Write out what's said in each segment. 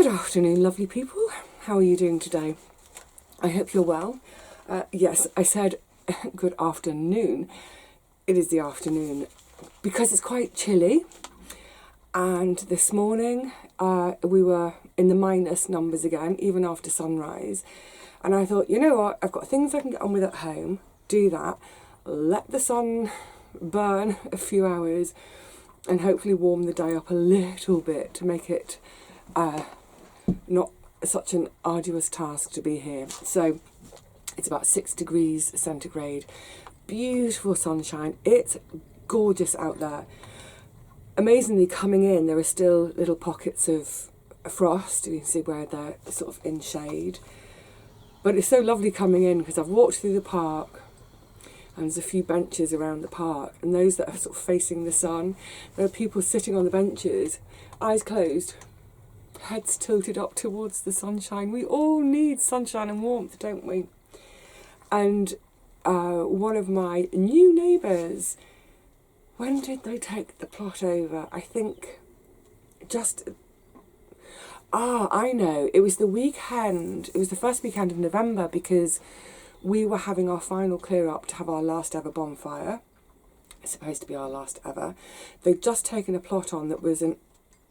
Good afternoon, lovely people. How are you doing today? I hope you're well. Yes, I said good afternoon. It is the afternoon because it's quite chilly. And this morning we were in the minus numbers again, even after sunrise. And I thought, you know what? I've got things I can get on with at home. Do that. Let the sun burn a few hours and hopefully warm the day up a little bit to make it not such an arduous task to be here. So it's about 6 degrees centigrade, beautiful sunshine. It's gorgeous out there. Amazingly, coming in, there are still little pockets of frost. You can see where they're sort of in shade. But it's so lovely coming in because I've walked through the park and there's a few benches around the park, and those that are sort of facing the sun, there are people sitting on the benches, eyes closed, heads tilted up towards the sunshine. We all need sunshine and warmth, don't we? And one of my new neighbours, when did they take the plot over? I think I know. It was the weekend, it was the first weekend of November, because we were having our final clear up to have our last ever bonfire. It's supposed to be our last ever. They'd just taken a plot on that was an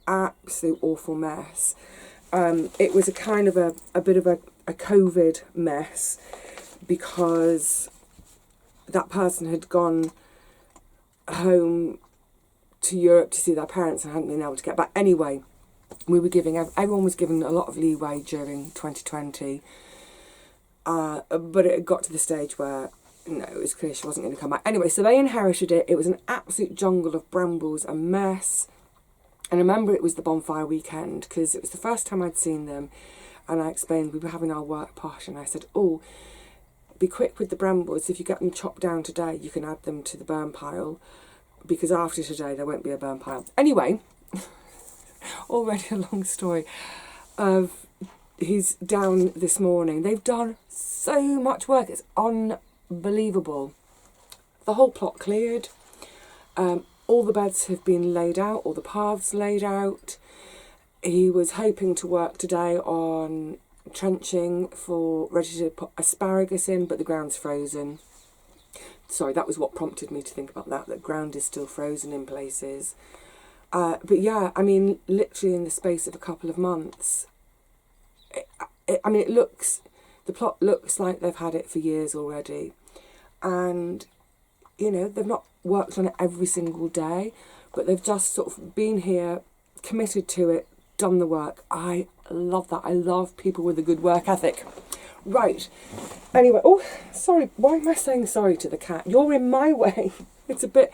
absolute awful mess. It was a kind of a bit of a COVID mess, because that person had gone home to Europe to see their parents and hadn't been able to get back. Anyway, everyone was given a lot of leeway during 2020, but it got to the stage where no, it was clear she wasn't going to come back. Anyway, so they inherited it. It was an absolute jungle of brambles, a mess. And I remember it was the bonfire weekend because it was the first time I'd seen them, and I explained we were having our work party, and I said, oh, be quick with the brambles. If you get them chopped down today, you can add them to the burn pile, because after today there won't be a burn pile. Anyway, already a long story of he's down this morning. They've done so much work, it's unbelievable. The whole plot cleared, all the beds have been laid out, all the paths laid out. He was hoping to work today on trenching ready to put asparagus in, but the ground's frozen. Sorry, that was what prompted me to think about that, that ground is still frozen in places. But yeah, I mean, literally in the space of a couple of months, the plot looks like they've had it for years already. And, you know, they've not worked on it every single day, but they've just sort of been here, committed to it, done the work. I love that. I love people with a good work ethic. Right. Anyway, oh, sorry. Why am I saying sorry to the cat? You're in my way. It's a bit...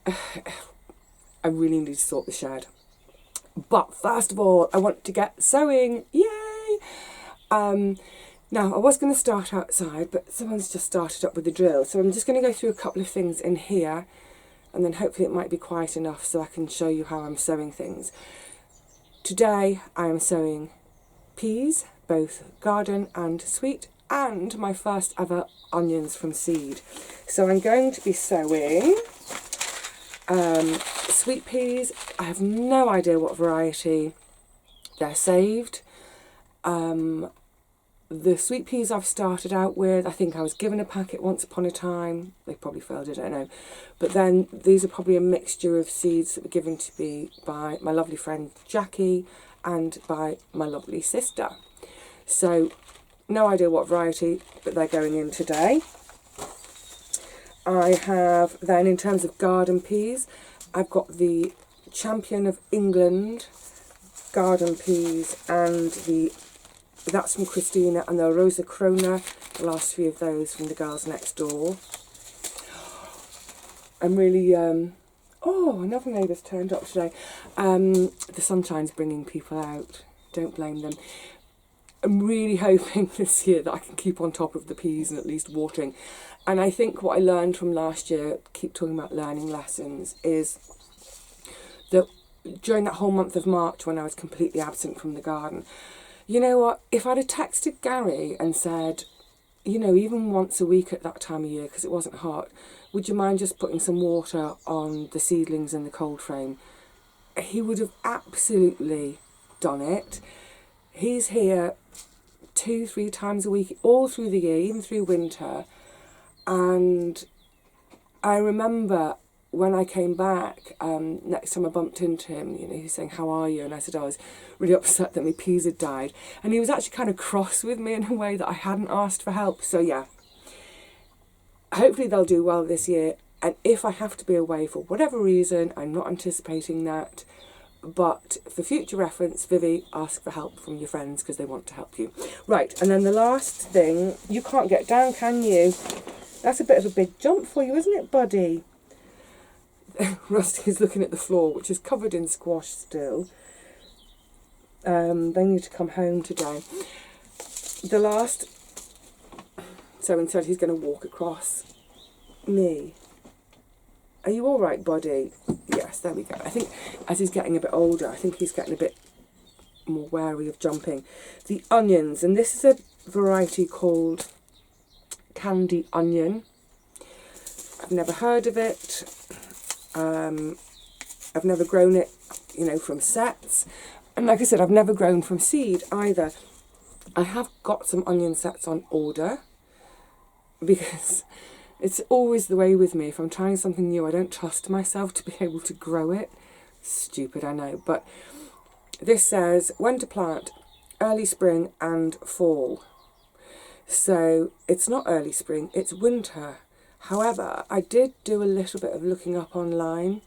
I really need to sort the shed. But first of all, I want to get sewing. Yay! Now, I was going to start outside, but someone's just started up with the drill. So I'm just going to go through a couple of things in here, and then hopefully it might be quiet enough so I can show you how I'm sewing things. Today, I am sewing peas, both garden and sweet, and my first ever onions from seed. So I'm going to be sewing sweet peas. I have no idea what variety. They're saved. The sweet peas I've started out with, I think I was given a packet once upon a time. They probably failed, I don't know. But then these are probably a mixture of seeds that were given to me by my lovely friend Jackie and by my lovely sister. So no idea what variety, but they're going in today. I have then, in terms of garden peas, I've got the Champion of England garden peas, and that's from Christina, and the Rosa Crona, the last few of those from the girls next door. I'm really, another neighbour's turned up today. The sunshine's bringing people out, don't blame them. I'm really hoping this year that I can keep on top of the peas and at least watering. And I think what I learned from last year, keep talking about learning lessons, is that during that whole month of March when I was completely absent from the garden, you know what, if I'd have texted Gary and said, you know, even once a week at that time of year, because it wasn't hot, would you mind just putting some water on the seedlings in the cold frame? He would have absolutely on it. He's here 2-3 times a week, all through the year, even through winter. And I remember when I came back, next time I bumped into him, you know, he was saying, "How are you?" And I said, "I was really upset that my peas had died." And he was actually kind of cross with me in a way that I hadn't asked for help. So yeah, hopefully they'll do well this year. And if I have to be away for whatever reason, I'm not anticipating that. But for future reference, Vivi, ask for help from your friends because they want to help you. Right, and then the last thing, you can't get down, can you? That's a bit of a big jump for you, isn't it, buddy? Rusty's looking at the floor, which is covered in squash still. They need to come home today. The last, so instead he's going to walk across me. Are you all right, buddy? Yes, there we go. I think as he's getting a bit older, I think he's getting a bit more wary of jumping. The onions, and this is a variety called candy onion. I've never heard of it. I've never grown it, you know, from sets. And like I said, I've never grown from seed either. I have got some onion sets on order because it's always the way with me. If I'm trying something new, I don't trust myself to be able to grow it. Stupid, I know. But this says when to plant, early spring and fall. So it's not early spring, it's winter. However, I did do a little bit of looking up online,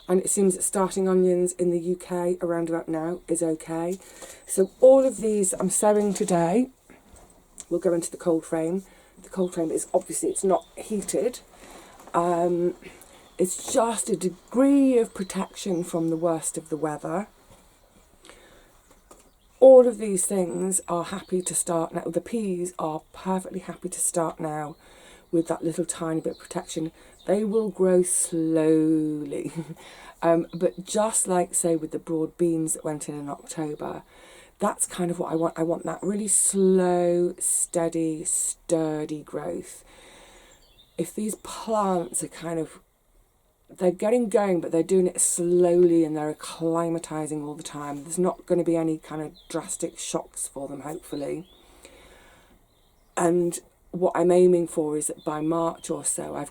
and it seems that starting onions in the UK around about now is okay. So all of these I'm sowing today will go into the cold frame. The cold frame is obviously, it's not heated. It's just a degree of protection from the worst of the weather. All of these things are happy to start now. The peas are perfectly happy to start now with that little tiny bit of protection. They will grow slowly. But just like, say, with the broad beans that went in October, that's kind of what I want. I want that really slow, steady, sturdy growth. If these plants are kind of, they're getting going, but they're doing it slowly and they're acclimatizing all the time, there's not going to be any kind of drastic shocks for them, hopefully. And what I'm aiming for is that by March or so,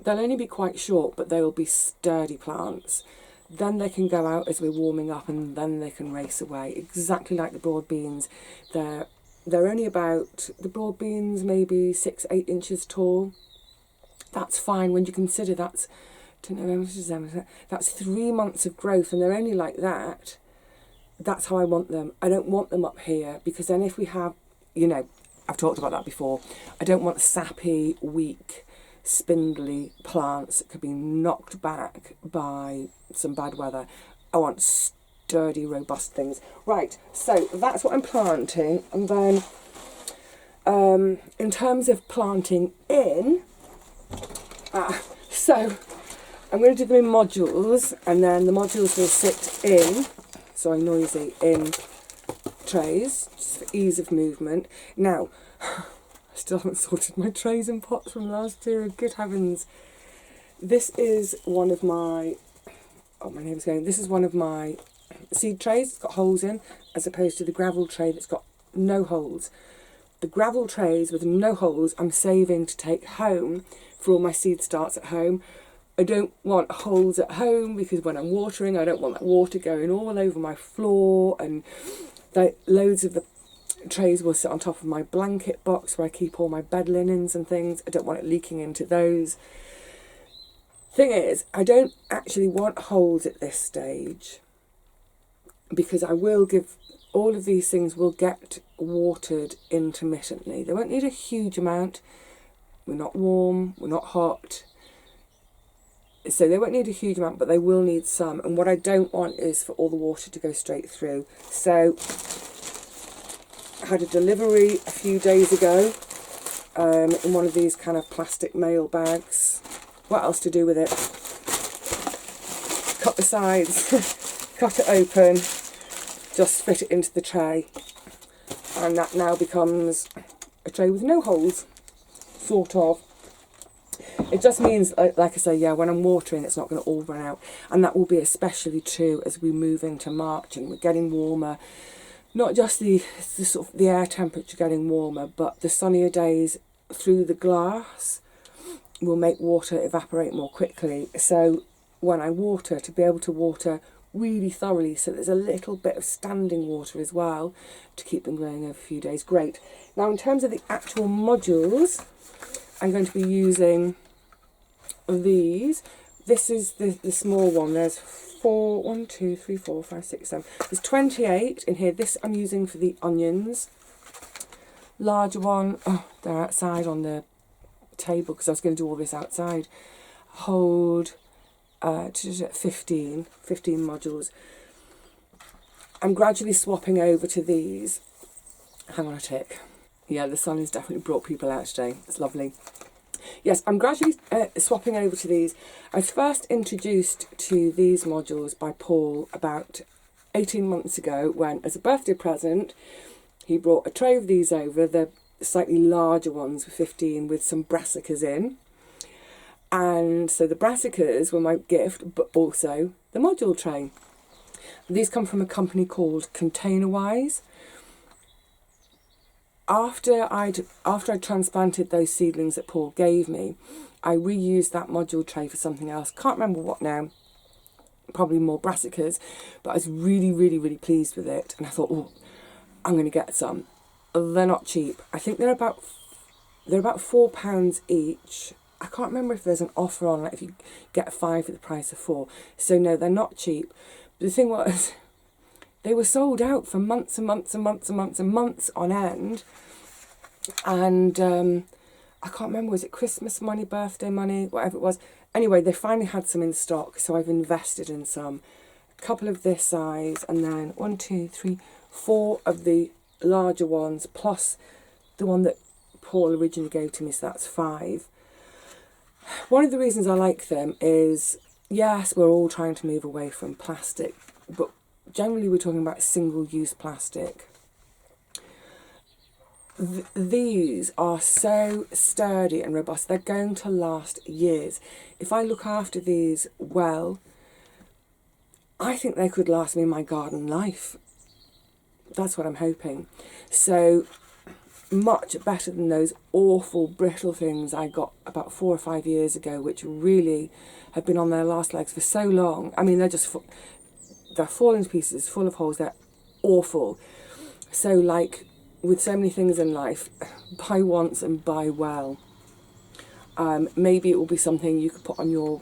they'll only be quite short, but they will be sturdy plants. Then they can go out as we're warming up, and then they can race away, exactly like the broad beans. They're only about, the broad beans maybe 6-8 inches tall. That's fine when you consider that's 3 months of growth, and they're only like that. That's how I want them. I don't want them up here, because then if we have, you know, I've talked about that before, I don't want sappy, weak, spindly plants that could be knocked back by some bad weather. I want sturdy, robust things. Right, so that's what I'm planting. And then in terms of planting in, so I'm going to do them in modules, and then the modules will sit in, sorry, noisy, in trays, just for ease of movement. Now, I still haven't sorted my trays and pots from last year, good heavens. This is one of my, oh, my neighbour's going, this is one of my seed trays, it's got holes in, as opposed to the gravel tray that's got no holes. The gravel trays with no holes I'm saving to take home for all my seed starts at home. I don't want holes at home because when I'm watering, I don't want that water going all over my floor, and loads of the trays will sit on top of my blanket box where I keep all my bed linens and things. I don't want it leaking into those. Thing is, I don't actually want holes at this stage, because I will give, all of these things will get watered intermittently. They won't need a huge amount. We're not warm, we're not hot, so they won't need a huge amount, but they will need some. And what I don't want is for all the water to go straight through. So I had a delivery a few days ago in one of these kind of plastic mail bags. What else to do with it? Cut the sides, cut it open, just fit it into the tray, and that now becomes a tray with no holes, sort of. It just means, like I say, yeah, when I'm watering, it's not going to all run out. And that will be especially true as we move into March and we're getting warmer. Not just the sort of the air temperature getting warmer, but the sunnier days through the glass will make water evaporate more quickly. So when I water, to be able to water really thoroughly, so there's a little bit of standing water as well to keep them going over a few days. Great. Now in terms of the actual modules, I'm going to be using these. This is the small one. There's 1, 2, 3, 4, 5, 6, 7. There's 28 in here. This I'm using for the onions. Larger one, oh, they're outside on the table because I was going to do all this outside. Hold 15 modules. I'm gradually swapping over to these. Hang on a tick. Yeah, the sun has definitely brought people out today. It's lovely. Yes, I'm gradually swapping over to these. I was first introduced to these modules by Paul about 18 months ago when, as a birthday present, he brought a tray of these over, the slightly larger ones, 15, with some brassicas in. And so the brassicas were my gift, but also the module tray. These come from a company called Containerwise. After I'd transplanted those seedlings that Paul gave me, I reused that module tray for something else. Can't remember what now. Probably more brassicas, but I was really, really, really pleased with it. And I thought, oh, I'm going to get some. They're not cheap. I think they're about £4 each. I can't remember if there's an offer on, like if you get 5 at the price of 4. So no, they're not cheap. But the thing was, they were sold out for months and months and months and months and months on end. And I can't remember, was it Christmas money, birthday money, whatever it was. Anyway, they finally had some in stock, so I've invested in some. A couple of this size, and then 1, 2, 3, 4 of the larger ones, plus the one that Paul originally gave to me, so that's 5. One of the reasons I like them is, yes, we're all trying to move away from plastic, but generally we're talking about single-use plastic. These are so sturdy and robust. They're going to last years. If I look after these well, I think they could last me my garden life. That's what I'm hoping. So much better than those awful brittle things I got about 4 or 5 years ago, which really have been on their last legs for so long. I mean, they're falling to pieces, full of holes. They're awful. So, like with so many things in life, buy once and buy well. Maybe it will be something you could put on your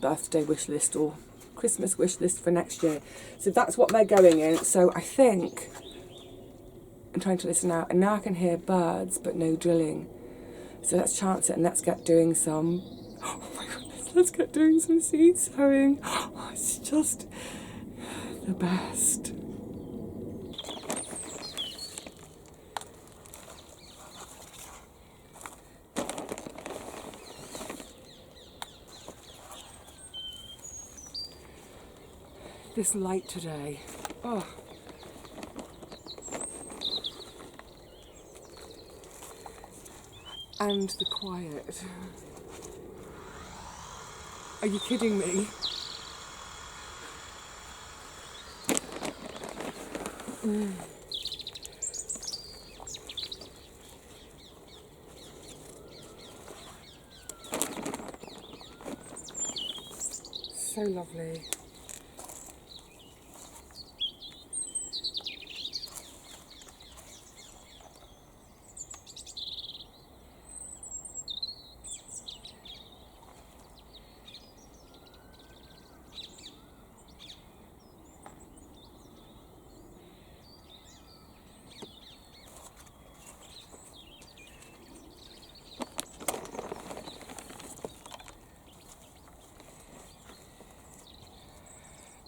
birthday wish list or Christmas wish list for next year. So that's what they're going in. So I think I'm trying to listen out, and now I can hear birds but no drilling. So let's chance it and let's get doing some, oh my goodness, let's get doing some seed sowing. Oh, it's just the best. This light today, oh. And the quiet. Are you kidding me? So lovely.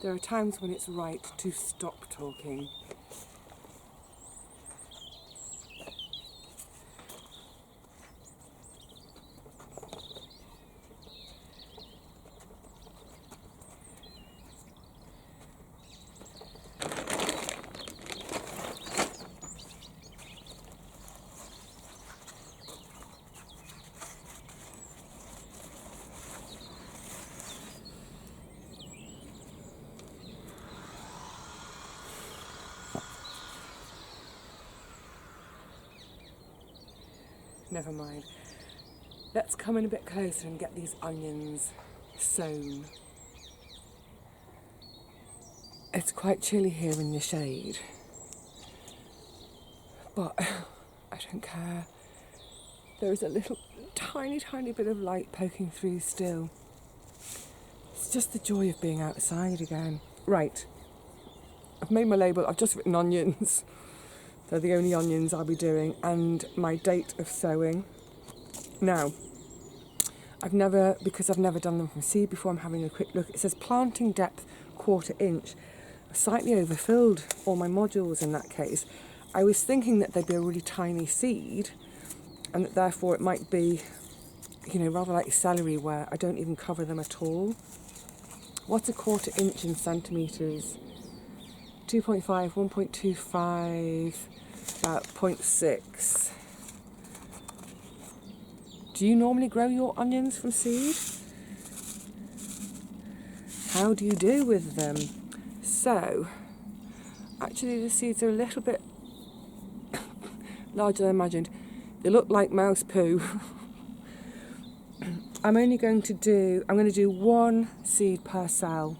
There are times when it's right to stop talking. never mind. Let's come in a bit closer and get these onions sown. It's quite chilly here in the shade, but I don't care. There is a little tiny bit of light poking through still. It's just the joy of being outside again. Right, I've made my label. I've just written onions. They're the only onions I'll be doing, and my date of sowing. Now, because I've never done them from seed before, I'm having a quick look. It says planting depth 1/4 inch. I've slightly overfilled all my modules in that case. I was thinking that they'd be a really tiny seed, and that therefore it might be, rather like celery where I don't even cover them at all. What's a 1/4 inch in centimetres? 2.5, 1.25, about 0.6. Do you normally grow your onions from seed? How do you do with them? So, actually the seeds are a little bit larger than I imagined. They look like mouse poo. I'm going to do one seed per cell.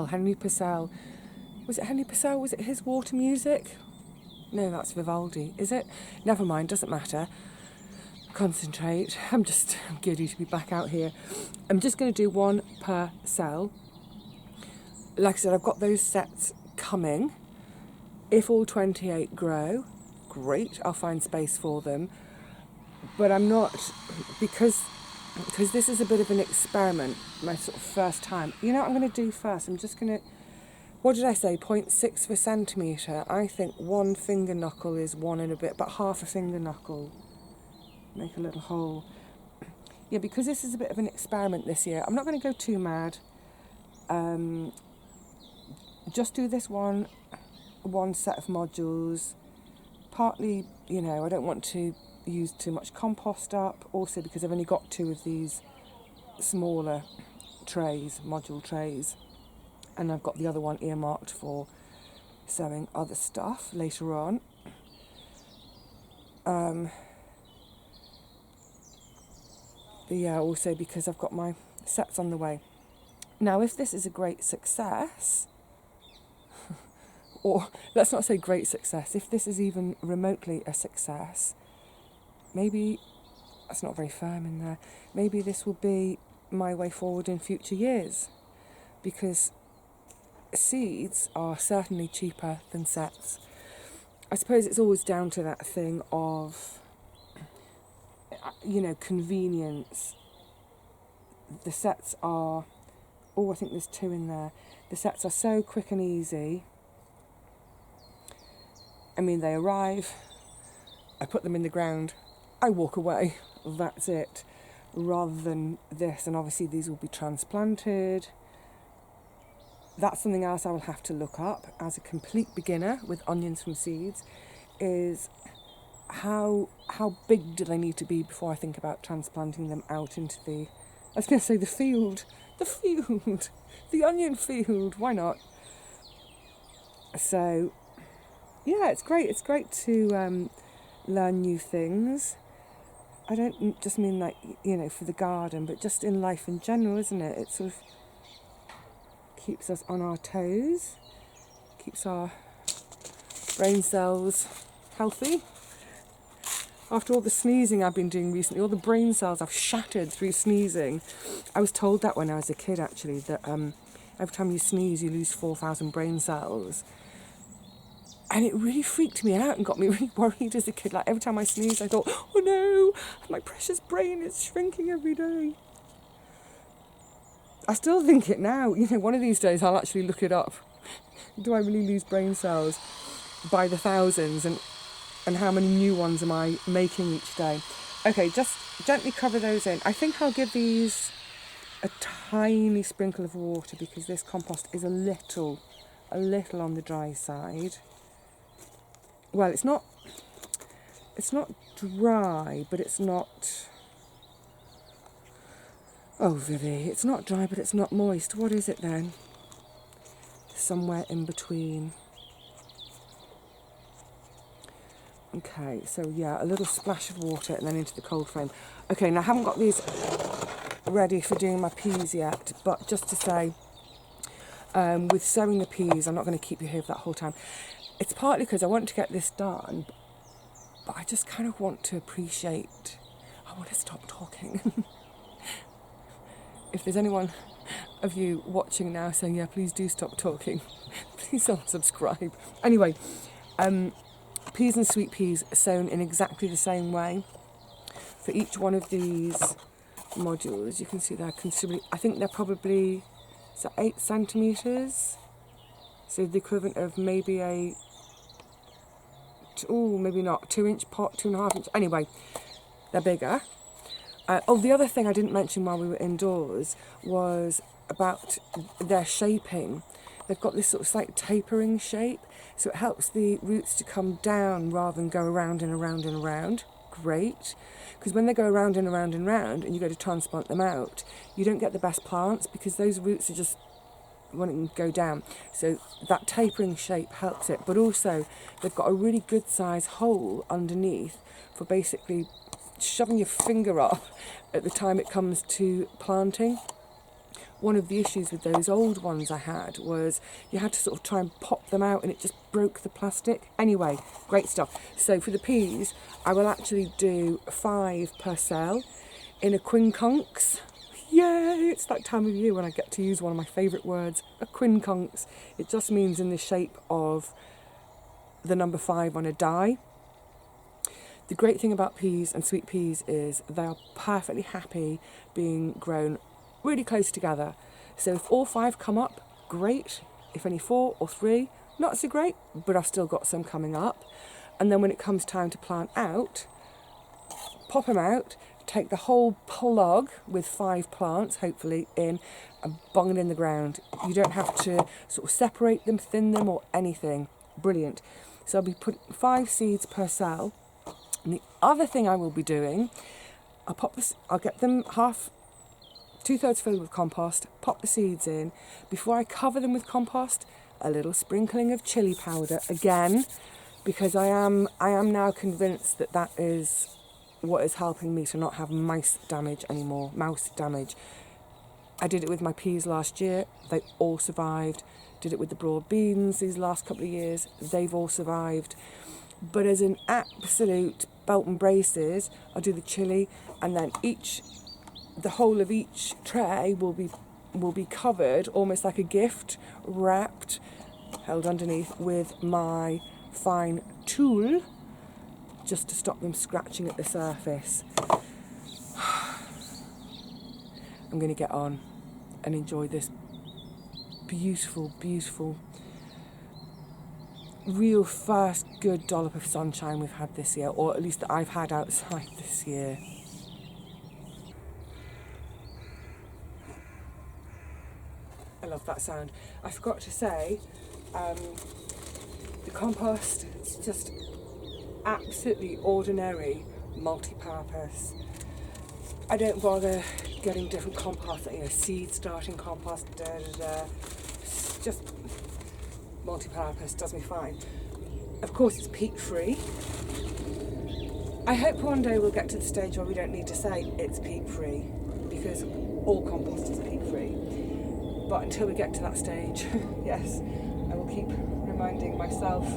Henry Purcell. Was it Henry Purcell? Was it his water music? No, that's Vivaldi. Is it? Never mind, doesn't matter. Concentrate. I'm giddy to be back out here. I'm just going to do one per cell. Like I said, I've got those sets coming. If all 28 grow, great, I'll find space for them. But I'm not, because this is a bit of an experiment, my sort of first time. You know what I'm going to do first? I'm just going to, what did I say, 0.6 per centimetre? I think one finger knuckle is one and a bit, but half a finger knuckle. Make a little hole. Yeah, because this is a bit of an experiment this year, I'm not going to go too mad. Just do this one set of modules. Partly, I don't want to use too much compost up. Also because I've only got 2 of these smaller trays, module trays. And I've got the other one earmarked for sowing other stuff later on. But yeah, also because I've got my sets on the way. Now, if this is a great success, or let's not say great success, if this is even remotely a success, maybe, that's not very firm in there, maybe this will be my way forward in future years, because seeds are certainly cheaper than sets. I suppose it's always down to that thing of, convenience. The sets are, I think there's 2 in there. The sets are so quick and easy. I mean, they arrive, I put them in the ground, I walk away, that's it. Rather than this, and obviously these will be transplanted. That's something else I will have to look up as a complete beginner with onions from seeds, is how big do they need to be before I think about transplanting them out into the, I was going to say the field, the onion field, why not? So, yeah, it's great to learn new things. I don't just mean like, for the garden, but just in life in general, isn't it? It sort of keeps us on our toes, keeps our brain cells healthy. After all the sneezing I've been doing recently, all the brain cells I've shattered through sneezing. I was told that when I was a kid, actually, that every time you sneeze, you lose 4,000 brain cells. And it really freaked me out and got me really worried as a kid. Like, every time I sneezed, I thought, oh no, my precious brain is shrinking every day. I still think it now. One of these days I'll actually look it up. Do I really lose brain cells by the thousands? And how many new ones am I making each day? Okay, just gently cover those in. I think I'll give these a tiny sprinkle of water because this compost is a little on the dry side. Well, it's not dry, but it's not, oh Vivi, it's not dry, but it's not moist. What is it then? Somewhere in between. Okay, so yeah, a little splash of water and then into the cold frame. Okay, now I haven't got these ready for doing my peas yet, but just to say, with sowing the peas, I'm not going to keep you here for that whole time. It's partly because I want to get this done, but I just kind of want to appreciate, I want to stop talking. If there's anyone of you watching now saying, yeah, please do stop talking, please unsubscribe. Anyway, peas and sweet peas sown in exactly the same way. For each one of these modules, you can see they're considerably, I think they're probably, is that 8 centimetres? So the equivalent of maybe a, maybe not, 2-inch pot, 2.5 inch, anyway, they're bigger. The other thing I didn't mention while we were indoors was about their shaping. They've got this sort of slight tapering shape, so it helps the roots to come down rather than go around and around and around. Great, because when they go around and around and around and you go to transplant them out, you don't get the best plants because those roots are just wanting to go down. So that tapering shape helps it, but also they've got a really good size hole underneath for basically shoving your finger up at the time it comes to planting. One of the issues with those old ones I had was you had to sort of try and pop them out and it just broke the plastic. Anyway, great stuff. So for the peas, I will actually do 5 per cell in a quincunx. Yay! It's that time of year when I get to use one of my favourite words, a quincunx. It just means in the shape of the number 5 on a die. The great thing about peas and sweet peas is they are perfectly happy being grown really close together. So if all 5 come up, great. If only 4 or 3, not so great, but I've still got some coming up. And then when it comes time to plant out, pop them out, take the whole plug with 5 plants, hopefully, in and bung it in the ground. You don't have to sort of separate them, thin them or anything. Brilliant. So I'll be putting 5 seeds per cell. And the other thing I will be doing, I'll get them 2/3 filled with compost, pop the seeds in. Before I cover them with compost, a little sprinkling of chili powder again, because I am now convinced that that is what is helping me to not have mouse damage anymore. I did it with my peas last year, they all survived. Did it with the broad beans these last couple of years, they've all survived. But as an absolute belt and braces, I'll do the chili, and then the whole of each tray will be covered almost like a gift, wrapped, held underneath with my fine tool, just to stop them scratching at the surface. I'm going to get on and enjoy this beautiful, beautiful, real first good dollop of sunshine we've had this year, or at least that I've had outside this year. I love that sound. I forgot to say, the compost, it's just absolutely ordinary multi-purpose. I don't bother getting different compost, seed starting compost, It's just multi-purpose, does me fine. Of course it's peat free. I hope one day we'll get to the stage where we don't need to say it's peat free, because all compost is peat free. But until we get to that stage, yes, I will keep reminding myself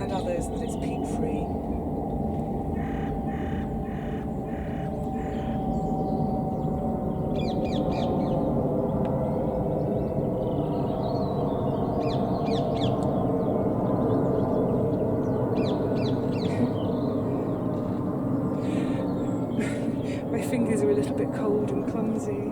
and others that it's peat free. My fingers are a little bit cold and clumsy.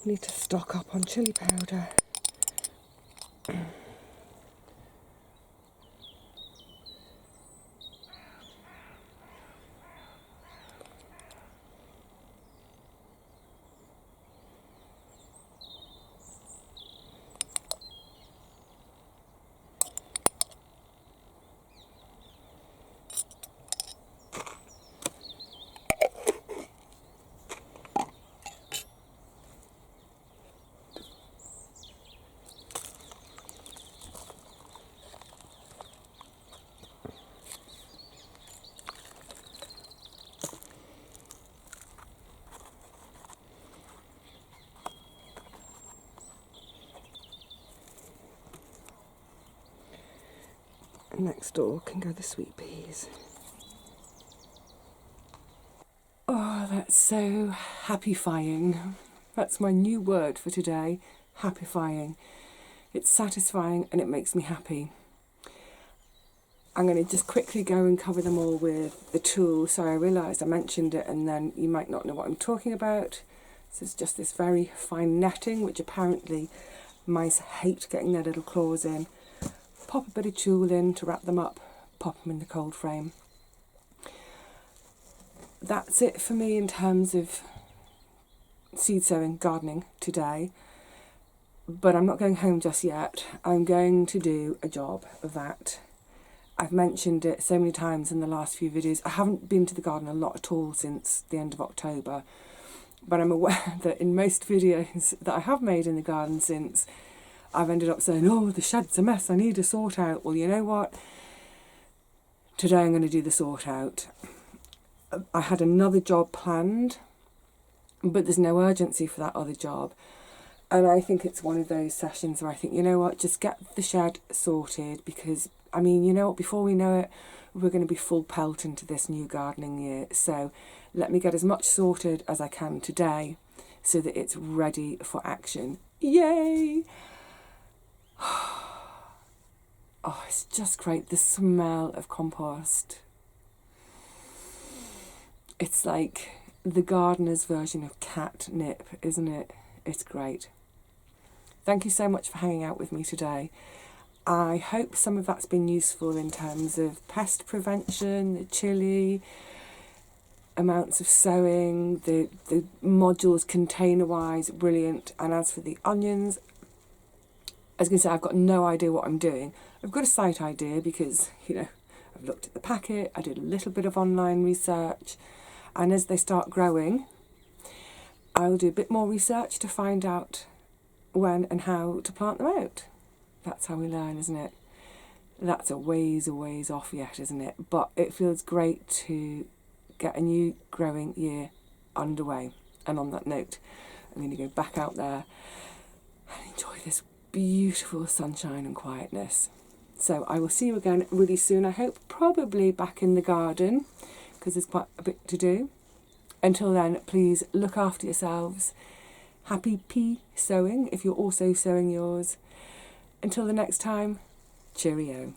Need to stock up on chili powder. Next door can go the sweet peas. Oh, that's so happifying. That's my new word for today, happifying. It's satisfying and it makes me happy. I'm going to just quickly go and cover them all with the tool. Sorry, I realised I mentioned it and then you might not know what I'm talking about. So it's just this very fine netting, which apparently mice hate getting their little claws in. Pop a bit of tulle in to wrap them up, pop them in the cold frame. That's it for me in terms of seed sowing, gardening today. But I'm not going home just yet. I'm going to do a job of that. I've mentioned it so many times in the last few videos. I haven't been to the garden a lot at all since the end of October. But I'm aware that in most videos that I have made in the garden since, I've ended up saying, oh, the shed's a mess, I need to sort out. Well, you know what? Today I'm going to do the sort out. I had another job planned, but there's no urgency for that other job. And I think it's one of those sessions where I think, you know what, just get the shed sorted because, I mean, you know what, before we know it, we're going to be full pelt into this new gardening year. So let me get as much sorted as I can today so that it's ready for action. Yay! Oh, it's just great. The smell of compost. It's like the gardener's version of catnip, isn't it? It's great. Thank you so much for hanging out with me today. I hope some of that's been useful in terms of pest prevention, the chili, amounts of sowing, the modules container-wise, brilliant. And as for the onions, I was going to say I've got no idea what I'm doing. I've got a slight idea because, you know, I've looked at the packet, I did a little bit of online research, and as they start growing, I'll do a bit more research to find out when and how to plant them out. That's how we learn, isn't it? That's a ways off yet, isn't it? But it feels great to get a new growing year underway. And on that note, I'm going to go back out there and enjoy this beautiful sunshine and quietness. So I will see you again really soon, I hope, probably back in the garden because there's quite a bit to do. Until then, please look after yourselves. Happy pea sowing if you're also sowing yours. Until the next time, cheerio.